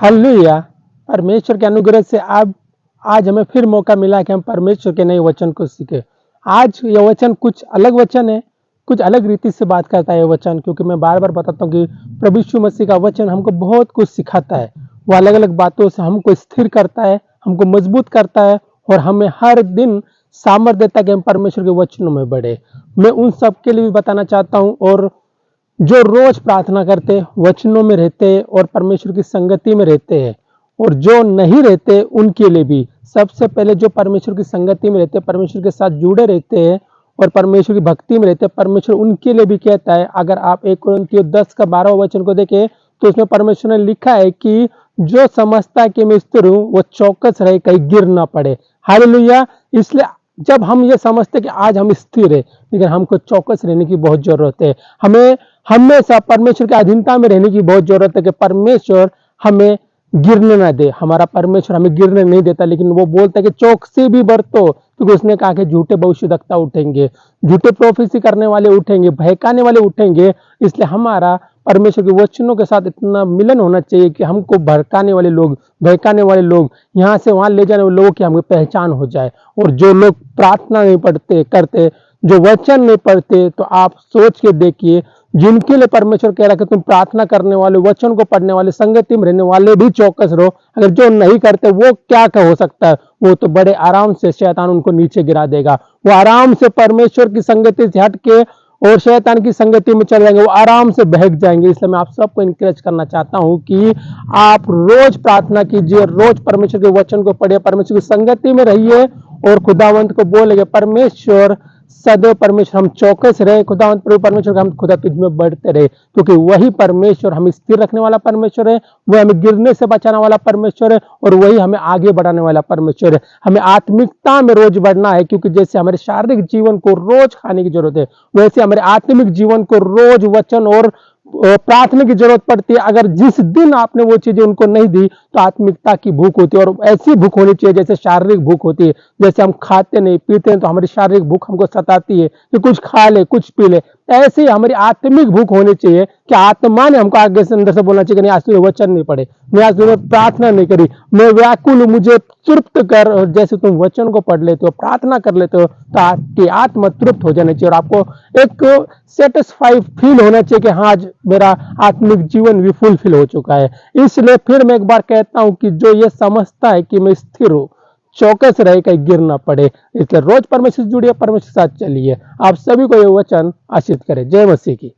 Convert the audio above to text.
Hallelujah. परमेश्वर के अनुग्रह से अब आज हमें फिर मौका मिला कि हम परमेश्वर के नए वचन को सीखे। आज यह वचन कुछ अलग वचन है, कुछ अलग रीति से बात करता है यह वचन, क्योंकि मैं बार बार बताता हूँ कि प्रभु यीशु मसीह का वचन हमको बहुत कुछ सिखाता है। वो अलग अलग बातों से हमको स्थिर करता है, हमको मजबूत करता है और हमें हर दिन सामर्थ्य देता है कि हम परमेश्वर के वचनों में बढ़े। मैं उन सब के लिए भी बताना चाहता हूँ, और जो रोज प्रार्थना करते, वचनों में रहते और परमेश्वर की संगति में रहते हैं, और जो नहीं रहते उनके लिए भी। सबसे पहले जो परमेश्वर की संगति में रहते, परमेश्वर के साथ जुड़े रहते हैं और परमेश्वर की भक्ति में रहते, परमेश्वर उनके लिए भी कहता है। अगर आप 1 कुरिन्थियों 10 का 12 वचन को देखें तो उसमें परमेश्वर ने लिखा है कि जो समझता है कि मैं स्थिर हूं वो चौकस रहे, कहीं गिर ना पड़े। हालेलुया। इसलिए जब हम ये समझते कि आज हम स्थिर है, लेकिन हमको चौकस रहने की बहुत जरूरत है। हमें हमेशा परमेश्वर की अधीनता में रहने की बहुत जरूरत है कि परमेश्वर हमें गिरने ना दे। हमारा परमेश्वर हमें गिरने नहीं देता, लेकिन वो बोलता है कि चौकसी भी बरतो, क्योंकि उसने कहा कि झूठे भविष्यवक्ता उठेंगे, झूठे प्रोफेसी करने वाले उठेंगे, बहकाने वाले उठेंगे। इसलिए हमारा परमेश्वर के वचनों के साथ इतना मिलन होना चाहिए कि हमको भड़काने वाले लोग, बहकाने वाले लोग, यहाँ से वहां ले जाने वाले लोगों की हमें पहचान हो जाए। और जो लोग प्रार्थना नहीं पढ़ते करते, जो वचन नहीं पढ़ते, तो आप सोच के देखिए, जिनके लिए परमेश्वर कह रहा है कि तुम प्रार्थना करने वाले, वचन को पढ़ने वाले, संगति में रहने वाले भी चौकस रहो। अगर जो नहीं करते वो क्या हो सकता है? वो तो बड़े आराम से शैतान उनको नीचे गिरा देगा। वो आराम से परमेश्वर की संगति से हट के और शैतान की संगति में चले जाएंगे, वो आराम से बहक जाएंगे। इसलिए मैं आप सबको इनकरेज करना चाहता हूं कि आप रोज प्रार्थना कीजिए, रोज परमेश्वर के वचन को पढ़िए, परमेश्वर की संगति में रहिए और खुदावंत को बोलेंगे परमेश्वर सदैव, परमेश्वर हम चौकस रहे, खुदावंत प्रभु परमेश्वर हम खुदा तुझ में बढ़ते रहे, क्योंकि वही परमेश्वर हमें स्थिर रखने वाला परमेश्वर है, वह हमें गिरने से बचाने वाला परमेश्वर है, और वही हमें आगे बढ़ाने वाला परमेश्वर है। हमें आत्मिकता में रोज बढ़ना है, क्योंकि जैसे हमारे शारीरिक जीवन को रोज खाने की जरूरत है, वैसे हमारे आत्मिक जीवन को रोज वचन और प्रार्थना की जरूरत पड़ती है। अगर जिस दिन आपने वो चीजें उनको नहीं दी, तो आत्मिकता की भूख होती है, और ऐसी भूख होनी चाहिए जैसे शारीरिक भूख होती है। जैसे हम खाते नहीं पीते हैं तो हमारी शारीरिक भूख हमको सताती है कि कुछ खा ले, कुछ पी ले। ऐसे ही हमारी आत्मिक भूख होनी चाहिए कि आत्मा ने हमको आगे से अंदर से बोलना चाहिए कि नहीं, आज तूने वचन नहीं पढ़े, मैं आज तूने प्रार्थना नहीं करी, मैं व्याकुल, मुझे तृप्त कर। और जैसे तुम वचन को पढ़ लेते हो, प्रार्थना कर लेते हो, तो आपकी आत्मा तृप्त हो जानी चाहिए, और आपको एक सेटिस्फाइड फील होना चाहिए कि हाँ, आज मेरा आत्मिक जीवन भी फुलफिल हो चुका है। इसलिए फिर मैं एक बार कहता हूं कि जो ये समझता है कि मैं स्थिर हूं, चौकस रहे, कहीं गिर ना पड़े। इसलिए रोज परमेश्वर से जुड़िए, परमेश्वर के साथ चलिए। आप सभी को ये वचन आशीष करे। जय मसीह की।